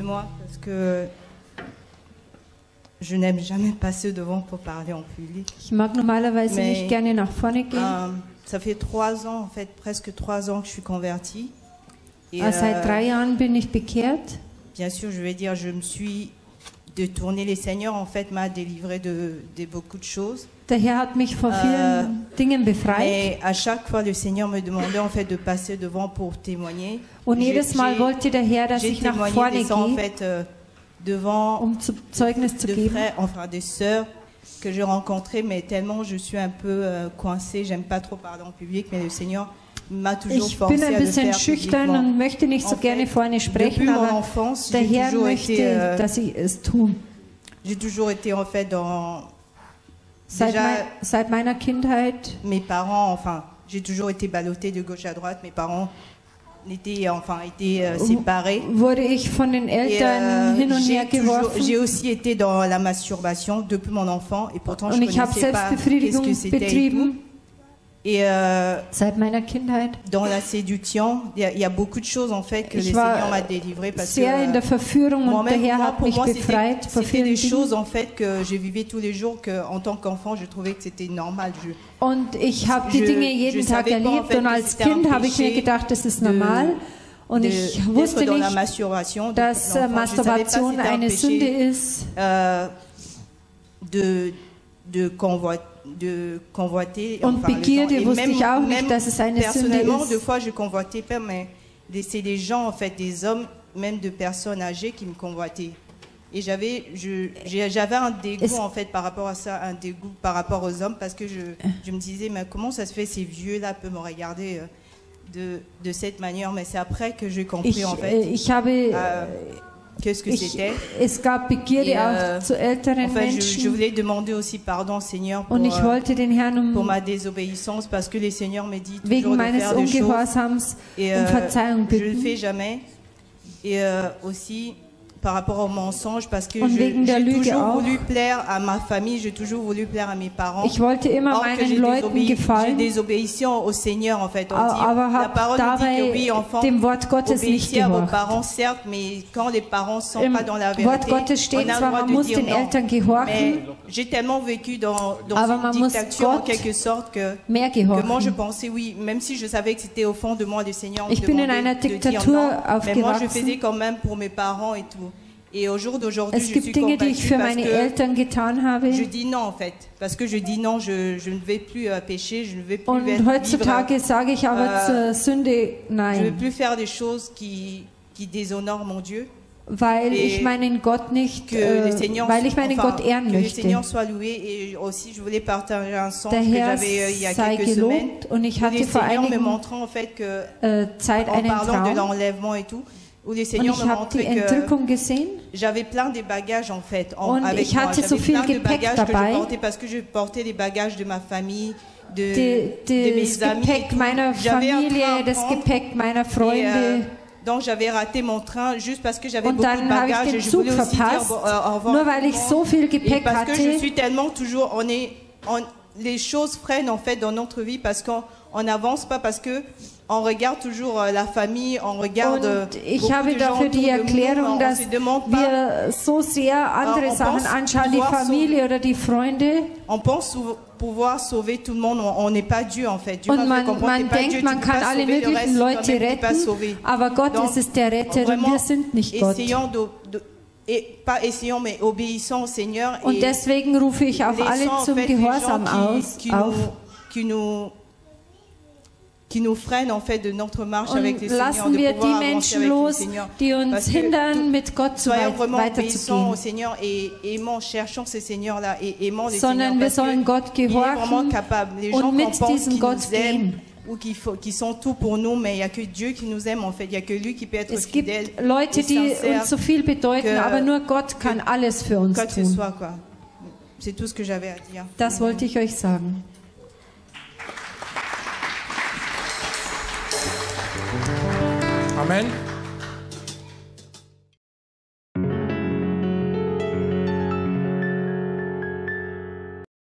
excusez-moi, parce que je n'aime jamais passer devant pour parler en public. Ich mag normalerweise nicht gerne nach vorne gehen. Ça fait 3 ans, en fait, presque 3 ans que je suis convertie. Et, Seit 3 Jahren bin ich bekehrt. Bien sûr, je vais dire, je me suis détournée. Le Seigneur, en fait, m'a délivré de beaucoup de choses. Der Herr hat mich vor vielen Dingen befreit. Et à chaque fois, le Seigneur me demandait, en fait, de passer devant pour témoigner. Und jedes Mal wollte der Herr, dass ich nach vorne gehe, en gehe, fait, devant Zeugnis zu geben. frères, enfin des sœurs que j'ai rencontrées, mais tellement je suis un peu coincée, j'aime pas trop parler en public, mais le Seigneur m'a toujours forcé Ich bin ein à le bisschen faire schüchtern publiquement. und möchte nicht so gerne vorne sprechen, Depuis mon aber enfance, der j'ai Herr toujours möchte, été, dass ich es tue. j'ai toujours été en fait dans Seit meiner Kindheit. Mes parents, enfin, j'ai toujours été ballottée de gauche à droite. Mes parents étaient séparés. Wurde ich von den Eltern hin und her geworfen. J'ai aussi été dans la masturbation depuis mon enfant et pourtant je Und ich habe connaissais pas qu'est-ce Selbstbefriedigung que c'était et tout. betrieben. Et Seit meiner Kindheit. dans la séduction, il y a beaucoup de choses en fait que le Seigneur m'a délivré parce sehr in der Verführung und der Herr hat mich befreit vor c'était des vielen choses Dingen. en fait que je vivais tous les jours que en tant qu'enfant je trouvais que c'était normal. Und ich habe die Dinge jeden Tag erlebt und als Kind habe ich mir gedacht, das ist normal. Und ich wusste nicht, dass Masturbation eine Sünde ist. De convoiter. Und Begierde wusste ich auch nicht, dass es eine Sünde Personnellement, ist. deux fois, je convoitais pas, mais c'est des gens, en fait, des hommes, même de personnes âgées, qui me convoitaient. Et j'avais un dégoût, en fait, par rapport à ça, un dégoût par rapport aux hommes, parce que je me disais, mais comment ça se fait, ces vieux-là peuvent me regarder de cette manière, mais c'est après que j'ai compris, en fait. Qu'est-ce que c'était. Es gab Begierde auch zu älteren Menschen. Je voulais demander aussi pardon, Seigneur, Und ich wollte den Herrn pour ma désobéissance, parce que le Seigneur me dit toujours wegen de meines faire des choses. Ungehorsams um Verzeihung Je le bitten. fais jamais. Et aussi par rapport au mensonge, parce que Und wegen der j'ai Lüge toujours auch. voulu plaire à ma famille, j'ai toujours voulu plaire à mes parents. Ich wollte immer Or que meinen Leuten gefallen, j'ai désobéi au Seigneur, en fait. On dit, aber la habe parole nous dit que dabei oui, enfants, dem Wort Gottes nicht obéissez à vos gehorcht. parents, certes, mais quand les parents sont Im pas dans la Wort vérité, Gottes on steht a le zwar, droit man de muss dire den non. Eltern Mais gehorchen, j'ai tellement vécu dans aber une man muss dictature en Gott quelque sorte que mehr moi je gehorchen. pensais oui, même si je savais que c'était au fond de moi le Seigneur me Ich bin in demandait einer de dire Diktatur non, mais moi je aufgewachsen. faisais quand même pour mes parents et tout. Et au jour d'aujourd'hui, Es je gibt suis Dinge, die ich convaincue für parce meine que Eltern getan habe. je dis non en fait, parce que je dis non, je ne vais plus pécher, je ne vais plus Und heutzutage sage ich aber zur Sünde je ne vais nein, plus faire des choses qui déshonorent mon Dieu. weil ich meinen Gott nicht, weil ich meinen Gott ehren que le möchte. Seigneur soit loué. Et aussi, je voulais partager un songe Der que Herr j'avais il y a sei quelques semaines. gelobt und ich Où le hatte vor Seigneur me einigen montrant en fait que Zeit en einen parlant de Traum l'enlèvement et tout, où le und Seigneur ich me habe die montrait que Entrückung gesehen j'avais plein de bagages en fait und avec ich moi. hatte so J'avais viel plein de Gepäck bagages que je dabei. portais parce que je portais les bagages de ma famille, de das mes amis. et Gepäck tout. meiner J'avais un Familie, train à das prendre. Gepäck meiner Et, Freunde. donc j'avais raté mon train juste parce que j'avais Und beaucoup de dann habe ich bagages den et je Zug voulais aussi dire verpasst, au revoir. nur weil ich so viel Et Gepäck parce que je hatte. suis tellement toujours, les choses freinent en fait dans notre vie parce qu'on n'avance pas, parce que on regarde toujours la famille, on regarde Und ich beaucoup habe de gens dafür die autour de nous, Erklärung, on dass se demande pas, wir so sehr andere on Sachen pense anschauen, die pouvoir Familie oder die Freunde. on pense pouvoir sauver tout le monde, on n'est pas Dieu en fait. Dieu Und m'a fait man comprendre, t'es pas Dieu, denkt, tu man peux kann pas alle sauver le möglichen reste, Leute toi-même, t'es pas retten, sauvé. aber Gott Donc, ist es der Retter und vraiment, wir sind nicht Gott. essayons pas essayons, mais obéissons au Seigneur. Und et deswegen rufe ich auch alle laissons, en zum fait, les Gehorsam gens auf. qui nous freinent en fait de notre marche avec le Und Seigneur, lassen de wir pouvoir die avancer Menschen avec le los, Seigneur. die uns Parce que hindern, mit Gott soyons vraiment obéissants au weiterzugehen. Seigneur et aimons, cherchons ce Seigneur-là et aimons le Sondern Seigneur wir parce sollen Gott qu'il est vraiment gehorchen capable. Les gens und qu'on mit pense diesem qu'ils Gott nous aiment gehen. ou qui sont tout pour nous, mais il n'y a que Dieu qui nous aime en fait. Il n'y a que lui qui peut être Es fidèle gibt Leute, et die sincère, uns so viel bedeuten, que- aber nur Gott kann alles für uns quoi que ce tun. soit, quoi. C'est tout ce que j'avais à dire. Das wollte ich euch sagen. Amen.